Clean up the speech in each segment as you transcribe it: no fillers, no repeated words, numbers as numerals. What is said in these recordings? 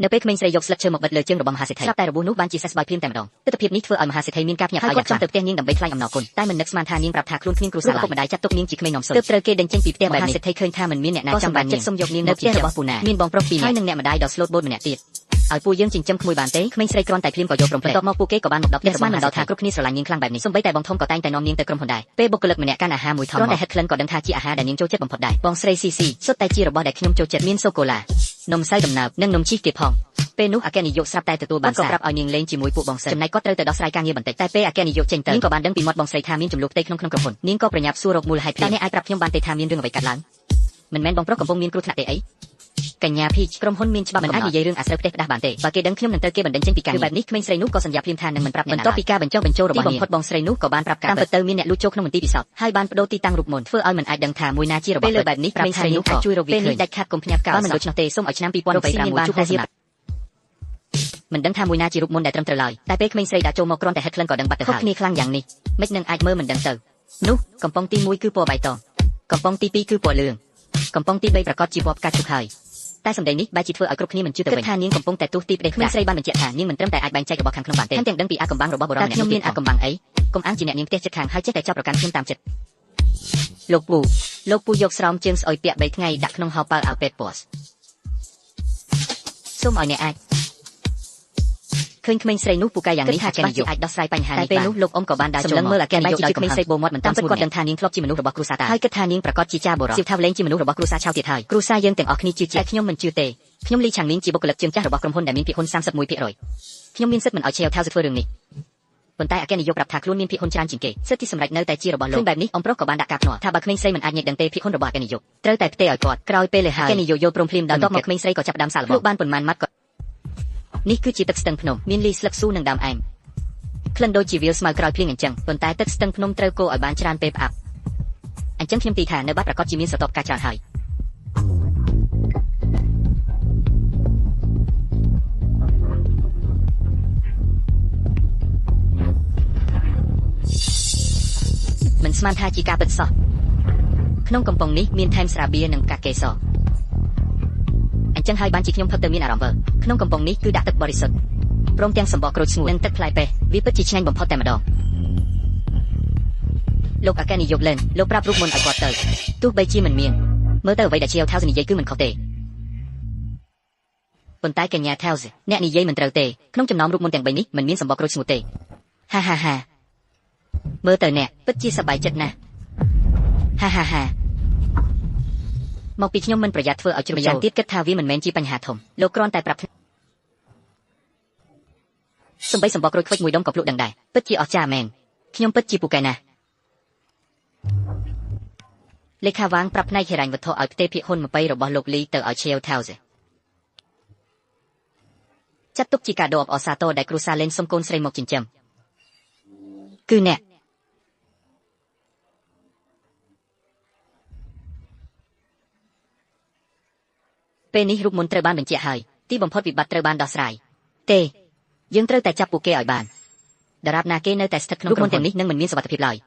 នៅពេលក្មេងស្រីយកស្លឹកឈើមកបិទលើជើងរបស់មហាសេដ្ឋីស្រាប់តែរបួសនោះបានជាសះស្បើយភ្លាមតែម្ដងទស្សនវិជ្ជានេះធ្វើឲ្យមហាសេដ្ឋីមានការភ្ញាក់ផ្អើលយ៉ាងខ្លាំងទៅផ្ទះនាងដើម្បីថ្លែងអំណរគុណតែមិននឹកស្មានថានាងប្រាប់ថាខ្លួនគ្មានគ្រួសារឡើយឪពុកម្ដាយចាត់ទុកនាងជាក្មេងនាំសុយទើបត្រូវគេដេញចេញពីផ្ទះមហាសេដ្ឋីឃើញថាមិនមានអ្នកណាចាំបាច់ចិត្តសុំយកនាងនៅផ្ទះរបស់ពូណាមានបងប្រុស2នាក់ហើយនិងអ្នកម្ដាយដ៏ស្លូតបូតម្នាក់ទៀតឲ្យពួកយើងចិញ្ចឹមក្មួយបានទេក្មេងស្រីគ្រាន់តែភ្លាមក៏យកព្រមភ្លេចបន្ទាប់មកពួកគេក៏បានមកដល់ផ្ទះរបស់មហាសេដ្ឋីថាគ្រប់គ្នាស្រឡាញ់នាងខ្លាំងបែបនេះសូម្បីតែបងធំក៏តែងតែនាំនាងទៅក្រុមហ៊ុនដែរពេលបុគ្គលិកម្នាក់កាន់អាហារមួយធំគ្រាន់តែហិតក្លិនក៏ដឹងថាជាអាហារដែលនាងចូលចិត្តបំផុតដែរបងស្រីស៊ីស៊ីសុទ្ធតែជារបស់ដែលខ្ញុំចូលចិត្តមានសូកូឡានំសៅដំណើបនិងនំជីសទៀតផងពេលនោះអគ្គនាយកស្រាប់តែទទួលបានសារក៏ប្រាប់ឲ្យនាងលេងជាមួយពួកបងស្រីចំណែកគាត់ត្រូវទៅដោះស្រាយការងារបន្តិចតែពេលអគ្គនាយកចេញទៅនាងក៏បានដឹងពីមាត់បងស្រីថាមានចំនួនផ្ទៃក្នុងក្រុមហ៊ុននាងក៏ប្រញាប់សួររកមូលហេតុតើអ្នកអាចប្រាប់ខ្ញុំបានទេថាមានរឿងអ្វីកើតឡើងមិនមែនបងប្រុសកំពុងមានគ្រោះថ្នាក់ទេអីកញ្ញាភីក្រុមហ៊ុនមានច្បាប់មិនអាចនិយាយរឿងអាស្រូវផ្ទះផ្ដាស់បានទេបើគេដឹងខ្ញុំនឹងត្រូវគេបណ្តេញចេញពីការងារបែបនេះក្មេងស្រីនោះក៏សន្យាភ្លាមថានឹងមិនប្រាប់អ្នកណាបន្ទាប់ពីការបញ្ចុះបញ្ចូលរបស់នាងបំផុតបងស្រីនោះក៏បានប្រាប់ការពិតទៅមានអ្នកលួចចូលក្នុងមន្ទីរពិសោធន៍ហើយបានបដូរទីតាំងរូបមន្តធ្វើឲ្យមិនអាចដឹងថាមួយណាជារបស់ពេលលើបែបនេះក្មេងស្រីនោះអាចជួយរកវាឃើញពេលនេះដាច់ខាតកុំភ្ញាក់ផ្អើលបើមិនដូច្នោះទេសូមឲ្យឆ្នាំ2026ជួបគ្នាមិនដឹងថាមួយណាជារូបមន្តដែលត្រឹមត្រូវឡើយតែពេលក្មេងស្រីដាក់ចូលមកគ្រាន់តែហិតក្លិនក៏ដឹងបាត់ទៅហើយគ្នាខ្លាំងយ៉ាងនេះមិននឹងអាចមើលមិនដឹងទៅនោះកំប៉ុងទី1គឺពណ៌បៃតងកំប៉ុងទី2គឺពណ៌លឿងកំប៉ុងទី3ប្រកាសជាពណ៌ផ្កាឈូកហើយតែសម្ដីនេះបែរជាធ្វើឲ្យគ្រប់គ្នាមិនជឿទៅវិញថានាងកំពុងតែទូសទីប្រទេសក្មេងស្រីបានបញ្ជាក់ថានាងមិនត្រឹមតែអាចបែងចែករបស់ខាងក្នុងបានទេថែមទាំងដឹងពីអាកំបាំងរបស់បុរសម្នាក់ខ្ញុំមានអាកំបាំងអីកុំអាងជាអ្នកនាងផ្ទះចិត្តខាងហើយចេះតែចាប់ប្រកាន់ខ្ញុំតាមចិត្តលោកពូយកស្រោមជើងស្អុយពាក់3ថ្ងៃដាក់ក្នុងហោប៉ៅអាវពេទ្យពណ៌សូមឲ្យអ្នកអាចឃើញក្មេងស្រីនោះពូកែយ៉ាងនេះថាច្បាស់ជាអាចដោះស្រាយបញ្ហានេះបានពេលនោះលោកអ៊ំក៏បានដើរចូលមកមើលអាកែនាយកដោយក្មេងស្រីបូមាត់មិនតាមគាត់ដឹងថានាងធ្លាប់ជាមនុស្សរបស់គ្រួសារតាហើយគិតថានាងប្រកាសជាចាបរោះសៀវថាវលែងជាមនុស្សរបស់គ្រួសារឆៅទៀតហើយគ្រួសារយើងទាំងអស់គ្នាជឿជាក់ខ្ញុំមិនជឿទេខ្ញុំលីឆាំងមីងជាបុគ្គលិកជើងចាស់របស់ក្រុមហ៊ុនដែលមានភាគហ៊ុន 31% ខ្ញុំមានសិទ្ធិមិនឲ្យឆេវថាធ្វើរឿងនេះប៉ុន្តែអគ្គនាយកប្រាប់ថាខ្លួនមានភាគហ៊ុនច្រើនជាងគេសិទ្ធិទីសម្រេចនៅតែជារបស់លោកឃើញបែបនេះអ៊ំប្រុសក៏បានដាក់ការភ្នាល់ថាបើក្មេងស្រីមិនអាចញែកដឹងទេភាគហ៊ុនរបស់អគ្គនាយកត្រូវតែផ្ទេរឲ្យគាត់ក្រោយពេលហើយអគ្គនាយកយល់ព្រមភ្លាមដល់តបមកក្មេងស្រីក៏ចាប់ផ្ដើមសាកល្បងលោកបានប៉ុន្មានម៉ាត់ក៏នេះគឺជាទឹកស្ទឹងភ្នំមានលីស្លឹកស៊ូនិងដើមអែមក្លិនដូចជាវាលស្មៅក្រោយភ្លៀងអញ្ចឹងប៉ុន្តែទឹកស្ទឹងភ្នំត្រូវកូរឲ្យបានច្រើនពេលផ្អាប់អញ្ចឹងខ្ញុំទីថានៅបាត់ប្រកាសជាមានសតបការច្រើនហើយមិនស្មានថាជាការពិតសោះក្នុងកំប៉ុងនេះមានថែមស្រាបៀរនិងផ្កាកេសរអញ្ចឹងហើយបានជាខ្ញុំផឹកទៅមានអារម្មណ៍វើក្នុងកំប៉ុងនេះគឺដាក់ទឹកបរិសុទ្ធព្រមទាំងសម្បកក្រូចស្ងួតនិងទឹកផ្លែប៉េះវាពិតជាឆ្ងាញ់បំផុតតែម្ដងលោកអគ្គនាយកលែនលោកប្រាប់រូបមន្តឲ្យគាត់ទៅទោះបីជាមិនមានមើលទៅអ្វីដែលជាថៅសនិយាយគឺមិនខុសទេប៉ុន្តែកញ្ញាថៅសអ្នកនិយាយមិនត្រូវទេក្នុងចំណោមរូបមន្តទាំង3នេះមិនមានសម្បកក្រូចស្ងួតទេហាមើលទៅអ្នកពិតជាសប្បាយចិត្តណាស់ហាមកពីខ្ញុំមិនប្រយ័ត្នធ្វើឲ្យជ្រុលយ៉ាងទៀតគិតថាវាមិនមែនជាបញ្ហាធំលោកគ្រាន់តែប្រាប់សំបីសម្បកក្រូចខ្វិចមួយដុំក៏ភ្លក់ដឹងដែរពិតជាអស្ចារ្យមែនខ្ញុំពិតជាពូកែណាស់លេខាវាងប្រាប់ផ្នែកហិរញ្ញវត្ថុឲ្យផ្ទេរភាគហ៊ុន20របស់លោកលីទៅឲ្យឆេវថៅសចាត់ទុកជាកាដូអបអរសាទរដែលគ្រូសាលេនសុំកូនស្រីមកចិញ្ចឹមគឺអ្នកពេលនេះរូបមន្តត្រូវបានបញ្ជាក់ហើយទីបំផុតវិបត្តិត្រូវបានដោះស្រាយទេយើងត្រូវតែចាប់ពួកគេឲ្យបានដរាបណាគេនៅតែស្ថិតក្នុងរូបមន្តទាំងនេះនឹងមិនមានសុវត្ថិភាពឡើយ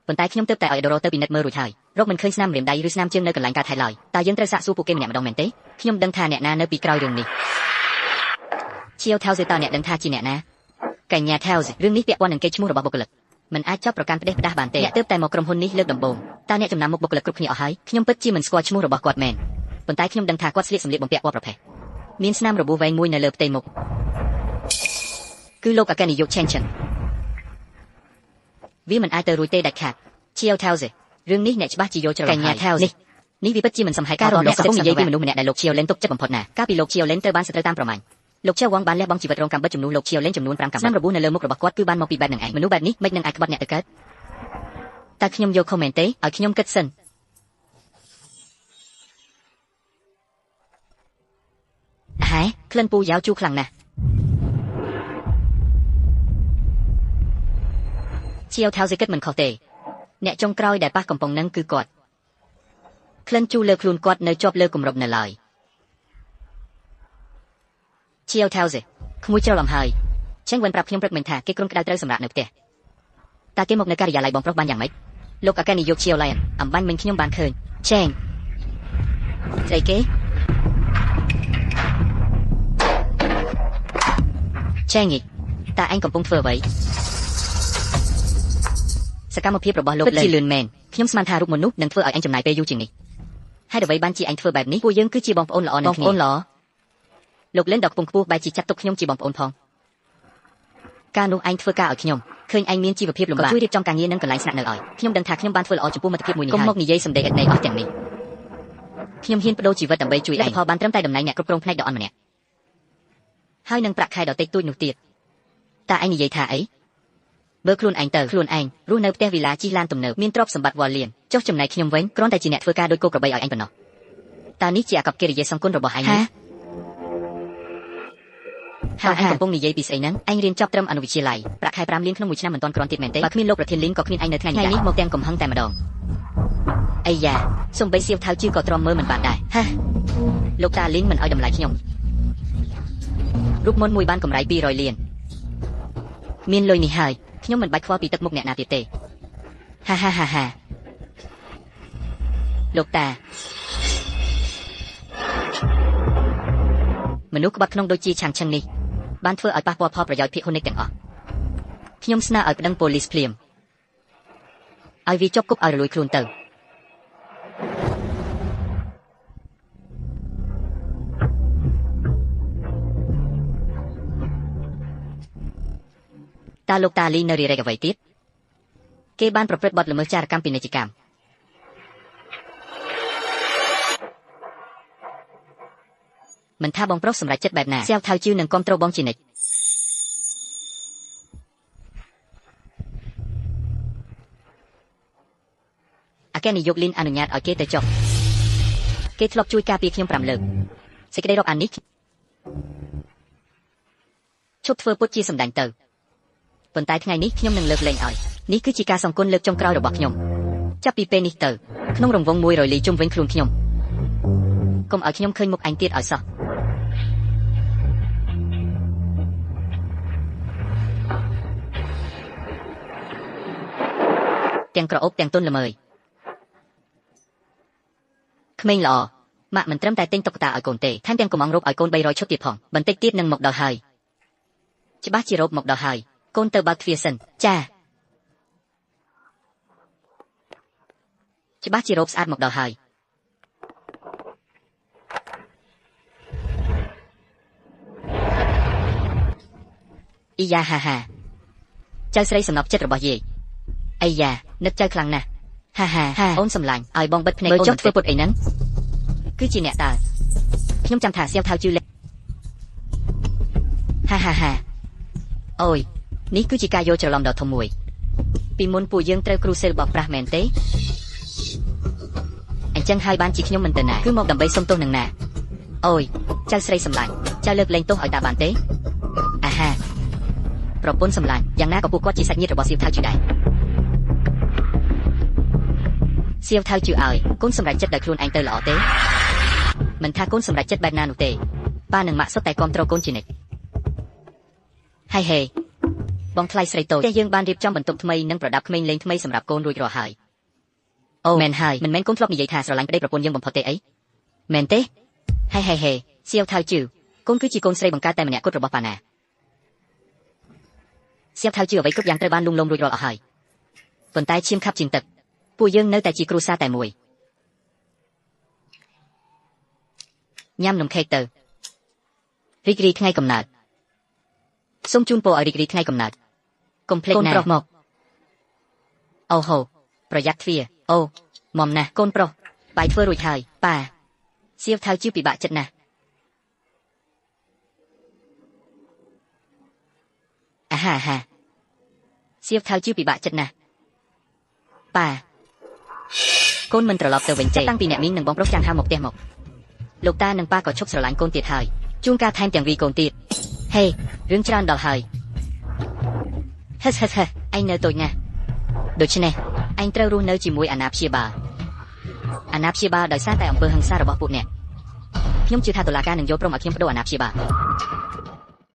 ប៉ុន្តែខ្ញុំទើបតែឲ្យដូរ៉ូទៅពិនិត្យមើលរួចហើយរកមិនឃើញស្នាមម្រាមដៃឬស្នាមជើងនៅកន្លែងកើតហេតុឡើយតើយើងត្រូវសាកសួរពួកគេម្នាក់ម្ដងមែនទេខ្ញុំដឹងថាអ្នកណានៅពីក្រោយរឿងនេះជាវថៅសេតើអ្នកដឹងថាជាអ្នកណាកញ្ញាថៅសេរឿងនេះពាក់ព័ន្ធនឹងកេរ្តិ៍ឈ្មោះរបស់បុគ្គលិកមិនអាចចាប់ប្រកាន់ផ្ដេសផ្ដាស់បានទេអ្នកទើបតែមកក្រុមហ៊ុននេះលើកដំបូងតើអ្នកចំណាំមុខបុគ្គលិកគ្រប់គ្នាអស់ហើយខ្ញុំពិតជាមិនស្គាល់ឈ្មោះរបស់គាត់មែនប៉ុន្តែខ្ញុំដឹងថាគាត់ស្លៀកសម្លៀកបំពាក់ពណ៌ប្រផេះមានស្នាមរបួសវែងមួយនៅលើផ្ទៃមុខគឺលោកអគ្គនាយកឆេនឆិនវាមិនអាចទៅរួចទេដាច់ខាតជាវថៅសេរឿងនេះអ្នកច្បាស់ជាយល់ច្រឡំកញ្ញាថៅសេនេះវាពិតជាមិនសមហេតុការលោកកំពុងនិយាយពីមនុស្សម្នាក់ដែលលោកឈៀវលេនទុកចិត្តបំផុតណាកាលពីលោកឈៀវលេនត្រូវបានសត្រូវតាមប្រមាញ់លោកឆៅវងបានលះបង់ជីវិតរងកម្មបិទជំនួសលោកឈៀវលេនចំនួន5កម្មស្នាមរបួសនៅលើមុខរបស់គាត់គឺបានមកពីបែបនឹងឯងមនុស្សបែបនេះមិននឹងអាចក្បត់អ្នកទៅកើតតែខ្ញុំយកខមមិនទេឲ្យខ្ញុំគិតសិនហេក្លិនពូយ៉ាវជូរខ្លាំងណាស់ជាវថៅសេគិតមិនខុសទេអ្នកចុងក្រោយដែលប៉ះកំប៉ុងនឹងគឺគាត់ក្លិនជូរលើខ្លួនគាត់នៅជាប់លើគម្របនៅឡើយជាវថៅសេក្មួយច្រឡំហើយឆេងវិនប្រាប់ខ្ញុំព្រឹកមិញថាគេគ្រុនក្តៅត្រូវសម្រាប់នៅផ្ទះតើគេមកនៅការិយាល័យបងប្រុសបានយ៉ាងម៉េចលោកអគ្គនាយកជាវឡែនអំបញ្ញមិញខ្ញុំបានឃើញឆេងស្អីគេ ឆេងីតាអញកំពុងធ្វើអ្វីសកម្មភាពរបស់លោកពិតជាលឿនមែនខ្ញុំស្មានថារូបមនុស្សនឹងធ្វើឲ្យអញចំណាយពេលយូរជាងនេះហើយអ្វីបានជាអញធ្វើបែបនេះពួកយើងគឺជាបងប្អូនល្អនឹងគ្នាបងប្អូនល្អលោកលេនដល់កំពុងខ្ពស់បែរជាចាត់ទុកខ្ញុំជាបងប្អូនផងការនោះអញធ្វើការឲ្យខ្ញុំឃើញអញមានជីវភាពលំបាកជួយរៀបចំការងារនិងកន្លែងស្នាក់នៅឲ្យខ្ញុំដឹងថាខ្ញុំបានធ្វើល្អចំពោះមិត្តភាពមួយនេះហើយកុំមកនិយាយសម្ដីឥតន័យអស់ទាំងនេះខ្ញុំហ៊ានបដូរជីវិតដើម្បីជួយឯងផលបានត្រឹមតែតំណែងអ្នកគ្រប់គ្រងផ្នែកដ៏អន់ម្នាក់ហើយនឹងប្រាក់ខែដ៏តិចតួចនោះទៀតតើឯងនិយាយថាអីបើខ្លួនឯងទៅខ្លួនឯងរស់នៅផ្ទះវីឡាជិះឡានទំនើបមានទ្រព្យសម្បត្តិវល់លៀនចុះចំណែកខ្ញុំវិញគ្រាន់តែជាអ្នកធ្វើការដោយគោក្របីឲ្យឯងប៉ុណ្ណោះតើនេះជាអាកប្បកិរិយាសង្គមរបស់ឯងហើយអញកំពុងនិយាយពីស្អីហ្នឹងអញរៀនចប់ត្រឹមអនុវិទ្យាល័យប្រាក់ខែ5លានក្នុងមួយឆ្នាំមិនទាន់គ្រាន់ទៀតមែនទេបើគ្មានលោកប្រធានលីនក៏គ្មានអញនៅថ្ងៃនេះមកទាំងកំហឹងតែម្ដងអាយ៉ាសំបីសៀវថៅជឿក៏ទ្រាំមើលមិនបានដែរហាលោកតាលីនមិនឲ្យតម្លៃខ្ញុំរូបមន្តមួយបានកម្រៃ200លានមានលុយនេះហើយខ្ញុំមិនបាច់ខ្វល់ពីទឹកមុខអ្នកណាទៀតទេហាលោកតាមនុស្សក្បត់ក្នុងដូចជាឆាំងឈឹងនេះបានធ្វើឲ្យប៉ះពាល់ផលប្រយោជន៍ភាគហ៊ុននេះទាំងអស់ខ្ញុំស្នើឲ្យប្តឹងប៉ូលីសភ្លាមឲ្យវាជាប់គុកឲ្យរលួយខ្លួនទៅតើលោកតាលីនៅរីរែកអ្វីទៀតគេបានប្រព្រឹត្តបទល្មើសចារកម្មពាណិជ្ជកម្មមិនថាបងប្រុសសម្រាប់ចិត្តបែបណាសៀវថៅជឿនឹងគ្រប់គ្រងបងជានិច្ចអគ្គនាយកលីនអនុញ្ញាតឲ្យគេទៅចុះគេធ្លាប់ជួយការពារខ្ញុំ5លើកសេចក្តីរាប់អាននេះឈប់ធ្វើពុតជាសម្ដែងទៅប៉ុន្តែថ្ងៃនេះខ្ញុំនឹងលើកលែងឲ្យនេះគឺជាការសង្កត់លើកចុងក្រោយរបស់ខ្ញុំចាប់ពីពេលនេះទៅក្នុងរង្វង់100លីជុំវិញខ្លួនខ្ញុំកុំឲ្យខ្ញុំឃើញមុខអញទៀតឲ្យសោះទាំងក្រអូបទាំងទុនល្មើយក្មេងល្អម៉ាក់មិនត្រឹមតែទិញតុក្កតាឲ្យកូនទេថែមទាំងកំងរោបឲ្យកូន300ឈុតទៀតផងបន្តិចទៀតនឹងមកដល់ហើយច្បាស់ជារោបមកដល់ហើយកូនទៅបើកទ្វារសិនចាច្បាស់ជារោបស្អាតមកដល់ហើយអ៊ីយ៉ាហាចៅស្រីសំណប់ចិត្តរបស់យាយអីយ៉ានឹកចៅខ្លាំងណាស់ហាអូនសម្លាញ់ឲ្យបងបិទភ្នែកអូនចុះធ្វើពុតអីហ្នឹងគឺជាអ្នកតើខ្ញុំចាំថាសៀវថៅជឿលេហាអូយនេះគឺជាការយល់ច្រឡំដ៏ធំមួយពីមុនពួកយើងត្រូវគ្រូសេលបោកប្រាស់មែនទេអញ្ចឹងហើយបានជាខ្ញុំមិនទៅណាគឺមកដើម្បីសុំទោសនឹងណាអូយចៅស្រីសម្លាញ់ចៅលើកលែងទោសឲ្យតាបានទេអាហាប្រពន្ធសម្លាញ់យ៉ាងណាក៏ពួកគាត់ជាសាច់ញាតិរបស់សៀវថៅជឿដែរសៀវថៅជឿឲ្យកូនសម្រេចចិត្តដោយខ្លួនឯងទៅល្អទេមិនថាកូនសម្រេចចិត្តបែបណានោះទេប៉ានិងម៉ាក់សុទ្ធតែគ្រប់គ្រងកូនជានិច្ចហេបងថ្លៃស្រីតូចតែយើងបានរៀបចំបន្ទប់ថ្មីនិងប្រដាប់ក្មេងលេងថ្មីសម្រាប់កូនរួចរាល់ហើយអូមែនហើយមិនមែនកូនធ្លាប់និយាយថាស្រឡាញ់ប្តីប្រពន្ធយើងបំផុតទេអីមែនទេហេសៀវថៅជឿកូនគឺជាកូនស្រីបង្កើតតែម្នាក់គត់របស់ប៉ាណាសៀវថៅជឿអ្វីគ្រប់យ៉ាងត្រូវបានលួងលោមរួចរាល់អស់ហើយប៉ុន្តែឈាមខាប់ជាងទឹកពួកយើងនៅតែជាគ្រួសារតែមួយញ៉ាំនំខេកទៅរីករាយថ្ងៃកំណើតសូមជូនពរឲ្យរីករាយថ្ងៃកំណើតកុំភ្លេចណាកូនប្រុសមកអូហូប្រយ័ត្នទ្វារអូមុំណាស់កូនប្រុសបាយធ្វើរួចហើយប៉ាសៀវថៅជឿពិបាកចិត្តណាស់អាហាសៀវថៅជឿពិបាកចិត្តណាស់ប៉ាកូនមិនត្រឡប់ទៅវិញទេតាំងពីអ្នកមីងនិងបងប្រុសចាំងហៅមកផ្ទះមកលោកតានិងប៉ាក៏ឈប់ស្រឡាញ់កូនទៀតហើយជួនកាលថែមទាំងវីកូនទៀតហេរឿងច្រើនដល់ហើយហេឯងនៅតូចណាស់ដូច្នេះឯងត្រូវរស់នៅជាមួយអាណាព្យាបាលដោយសារតែអំពើហិង្សារបស់ពួកអ្នកខ្ញុំជឿថាតុលាការនឹងយល់ព្រមឲ្យខ្ញុំបដូរអាណាព្យាបាល